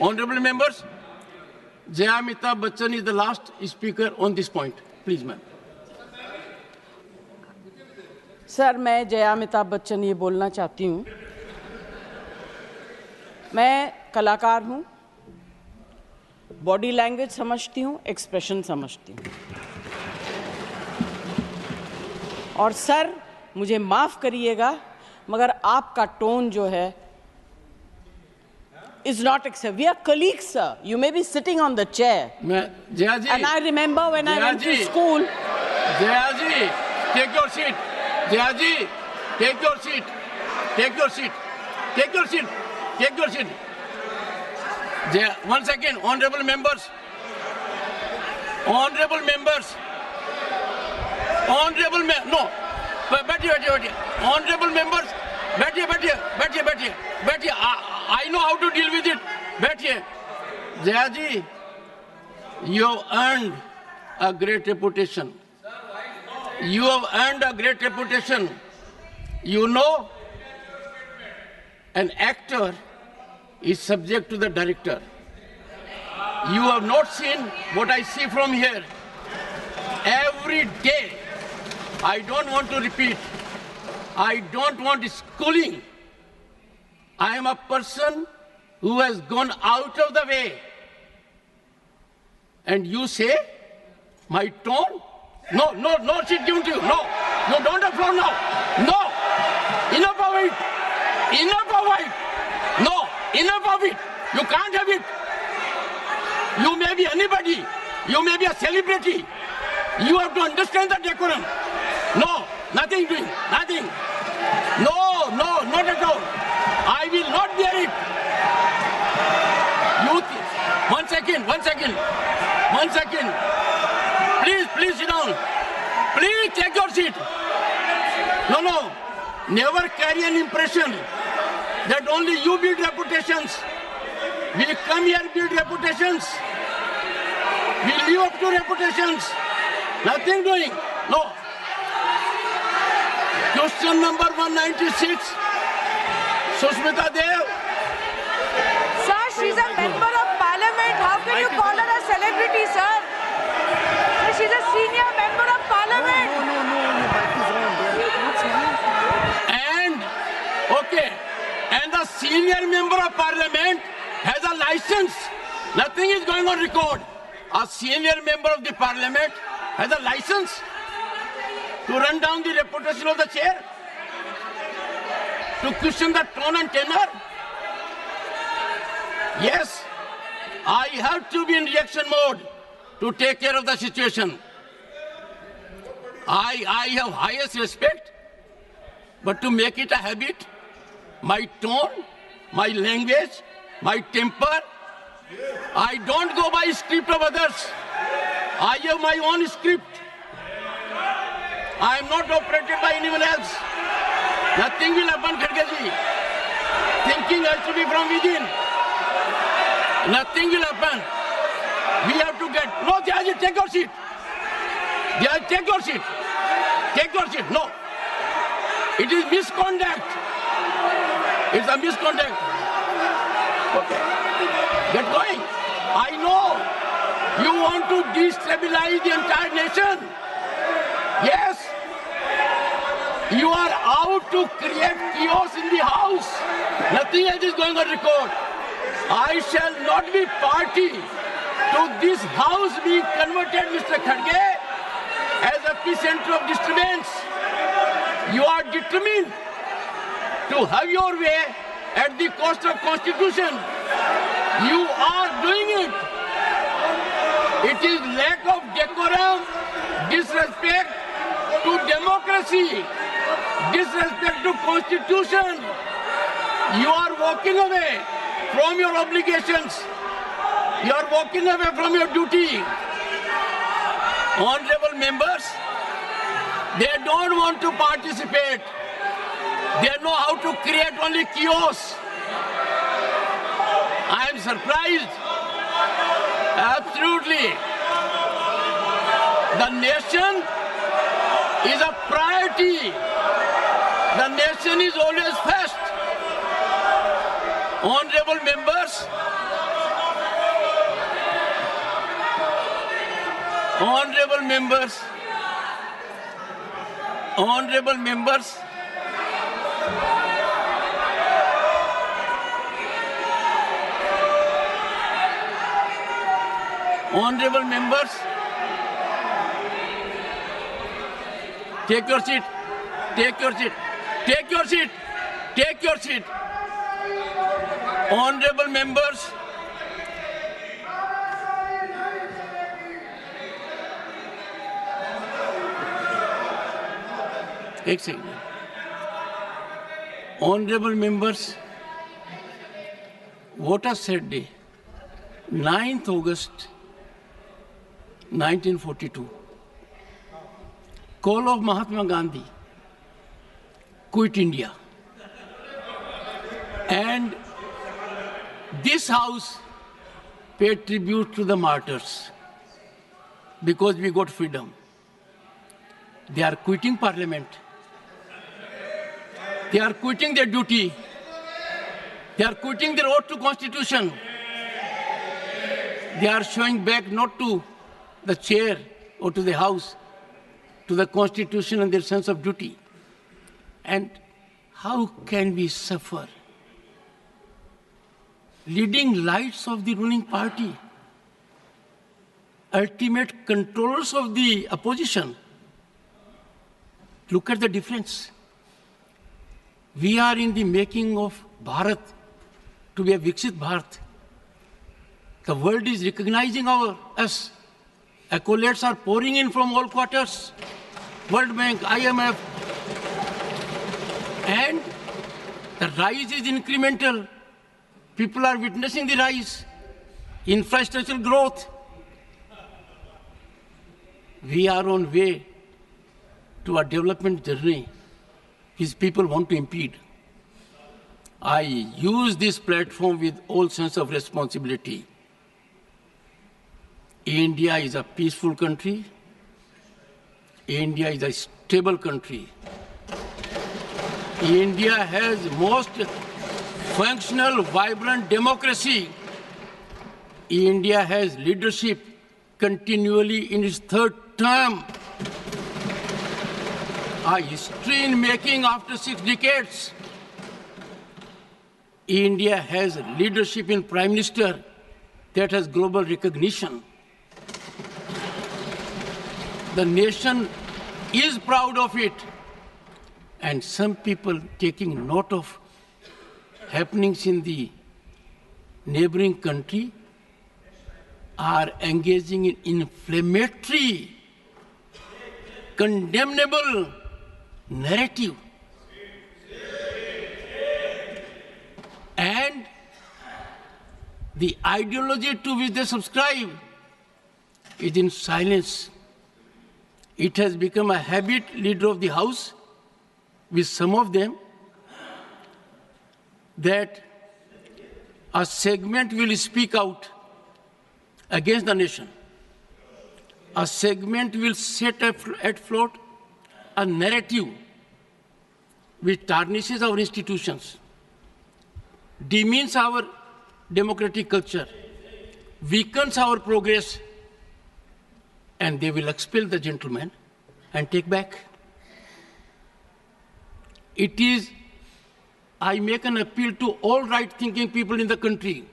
Honorable members, Jaya Amitabh Bachchan is the last speaker on this point. Please, ma'am. Sir, मैं जया अमिताभ बच्चन ये बोलना चाहती हूँ, मैं कलाकार हूँ, बॉडी लैंग्वेज समझती हूँ, एक्सप्रेशन समझती हूँ। और सर, मुझे माफ़ करिएगा, मगर आपका टोन जो है is not acceptable. We are colleagues, sir. You may be sitting on the chair. Jaya ji. And I remember when I went to school. Jaya ji, take your seat. Jaya ji, take your seat. Take your seat. Take your seat. Take your seat. Jaya, 1 second. Honorable members. Honorable members. Honorable members. No. बैठिए. Honorable members. बैठिए. I know how to deal with it. बैठिए. Jaya ji, you have earned a great reputation. You have earned a great reputation. You know, an actor is subject to the director. You have not seen what I see from here. Every day, I don't want to repeat. I don't want schooling. I am a person who has gone out of the way. And you say, my tone? No, she's given to you. No, don't applaud now. No, enough of it. No, enough of it. You can't have it. You may be anybody. You may be a celebrity. You have to understand the decorum. No, nothing doing, nothing. No, not at all. I will not bear it. One second. Please sit down. Please take your seat. No. Never carry an impression that only you build reputations. We come here build reputations. We live up to reputations. Nothing doing. No. Question number 196. Sushmita Dev. Sir, she's a member of parliament. How can you call her a celebrity, sir? She's a senior member of parliament. And the senior member of parliament has a license. Nothing is going on record. A senior member of the parliament has a license to run down the reputation of the chair, to question the tone and tenor. Yes, I have to be in reaction mode to take care of the situation. I have highest respect, but to make it a habit, my tone, my language, my temper, I don't go by script of others. I have my own script. I am not operated by anyone else. Nothing will happen, Khadge ji. Thinking has to be from within. Nothing will happen. We have to get... No, Jaya ji, take your seat. Jaya, take your seat. Take your seat. No. It is misconduct. It's a misconduct. Okay. Get going. I know you want to destabilize the entire nation. Yes. You are out to create chaos in the house. Nothing else is going on record. I shall not be party to this house being converted, Mr. Khadge, as a epicenter of disturbance. You are determined to have your way at the cost of Constitution. You are doing it. It is lack of decorum, disrespect to democracy, disrespect to Constitution. You are walking away from your obligations. You are walking away from your duty. Honorable members, they don't want to participate. They know how to create only chaos. I am surprised. Absolutely. The nation is a priority. The nation is always first. Honorable members, Honorable members, honorable members, honorable members, take your seat, take your seat, take your seat, take your seat. Honorable members, एक second. Honorable members, what a sad day. 9th August 1942. Call of Mahatma Gandhi. Quit India. And this house paid tribute to the martyrs because we got freedom. They are quitting parliament. They are quitting their duty. They are quitting their oath to constitution. They are showing back not to the chair or to the house, to the constitution and their sense of duty. And how can we suffer? Leading lights of the ruling party, ultimate controllers of the opposition. Look at the difference. We are in the making of Bharat to be a Viksit Bharat. The world is recognizing us. Accolades are pouring in from all quarters. World Bank, IMF. And the rise is incremental. People are witnessing the rise. Infrastructural growth. We are on way to a development journey which people want to impede. I use this platform with all sense of responsibility. India is a peaceful country. India is a stable country. India has most functional, vibrant democracy. India has leadership continually in its third term. A history in making after 6 decades. India has leadership in Prime Minister that has global recognition. The nation is proud of it. And some people taking note of happenings in the neighboring country are engaging in inflammatory, condemnable narrative. And the ideology to which they subscribe is in silence. It has become a habit, leader of the House, with some of them, that a segment will speak out against the nation. A segment will set at float a narrative which tarnishes our institutions, demeans our democratic culture, weakens our progress, and they will expel the gentleman and take back. It is, I make an appeal to all right-thinking people in the country.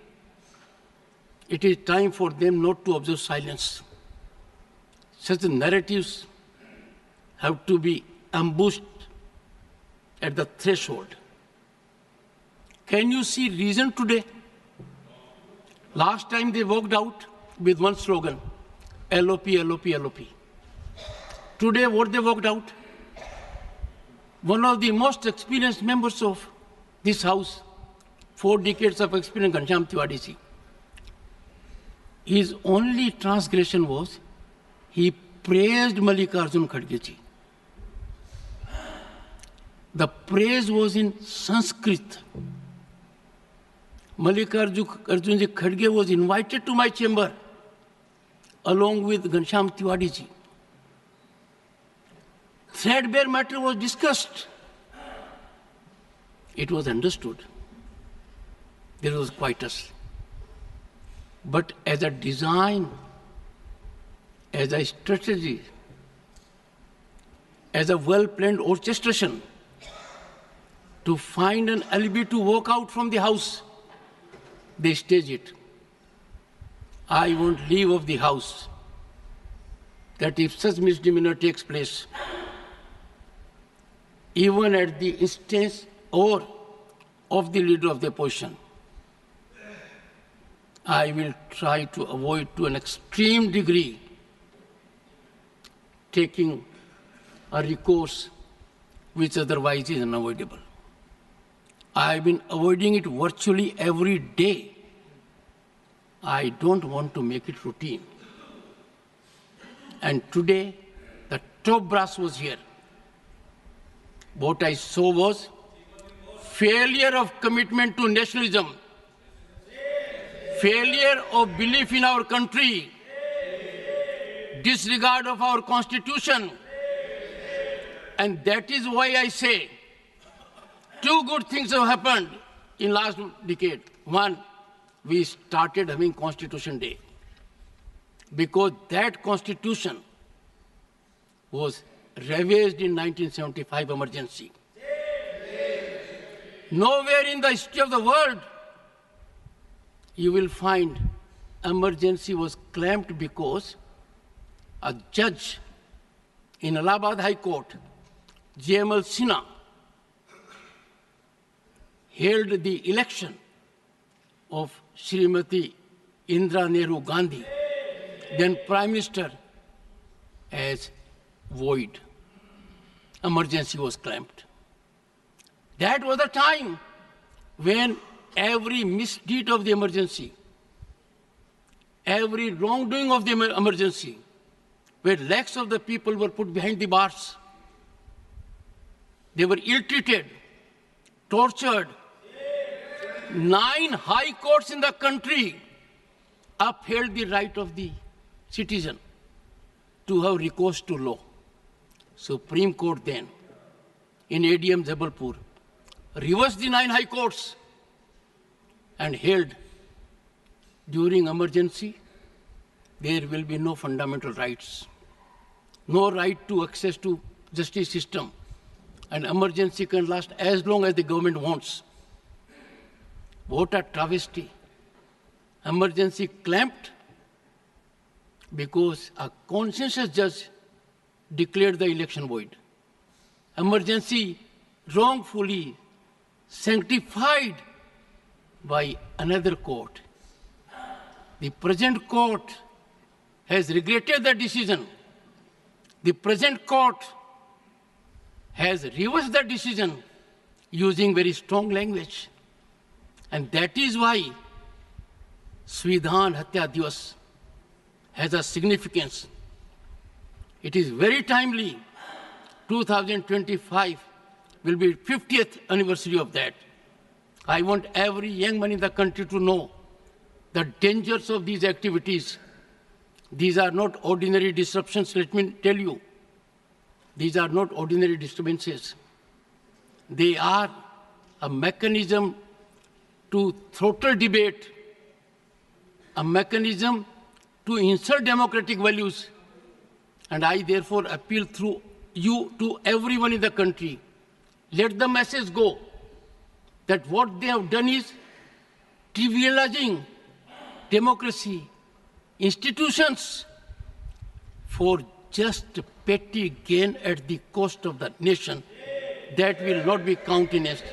It is time for them not to observe silence. Such narratives have to be ambushed at the threshold. Can you see reason today? Last time they walked out with one slogan, LOP, LOP, LOP. Today what they walked out? One of the most experienced members of this House, 4 decades of experience, Ghanshyam Tiwari ji. His only transgression was he praised Mallikarjun Kharge ji. The praise was in Sanskrit. Mallikarjun ji Kharge was invited to my chamber along with Ghanshyam Tiwari ji. Threadbare matter was discussed. It was understood. There was quietus. But as a design, as a strategy, as a well-planned orchestration to find an alibi to walk out from the house. They stage it. I won't leave of the house. That if such misdemeanor takes place, even at the instance or of the leader of the opposition, I will try to avoid to an extreme degree taking a recourse which otherwise is unavoidable. I have been avoiding it virtually every day. I don't want to make it routine. And today, the top brass was here. What I saw was failure of commitment to nationalism, failure of belief in our country, disregard of our constitution. And that is why I say two good things have happened in last decade. One, we started having Constitution Day because that constitution was ravaged in 1975 emergency. Nowhere in the history of the world you will find emergency was claimed because a judge in Allahabad High Court, J.M.L. Sinha, held the election of Srimati Indira Nehru Gandhi, then Prime Minister, as void. Emergency was claimed. That was the time when every misdeed of the emergency, every wrongdoing of the emergency, where lakhs of the people were put behind the bars. They were ill-treated, tortured. 9 high courts in the country upheld the right of the citizen to have recourse to law. Supreme Court then, in ADM Jabalpur, reversed the 9 high courts and held during emergency, there will be no fundamental rights, no right to access to justice system. An emergency can last as long as the government wants. What a travesty. Emergency clamped because a conscientious judge declared the election void. Emergency wrongfully sanctified by another court. The present court has regretted the decision. The present court has reversed the decision using very strong language. And that is why Svidhan Hatya Divas has a significance. It is very timely. 2025 will be 50th anniversary of that. I want every young man in the country to know the dangers of these activities. These are not ordinary disruptions, let me tell you. These are not ordinary disturbances. They are a mechanism to throttle debate, a mechanism to insult democratic values. And I therefore appeal through you to everyone in the country. Let the message go that what they have done is trivializing democracy, institutions for just petty gain at the cost of the nation. That will not be countenanced.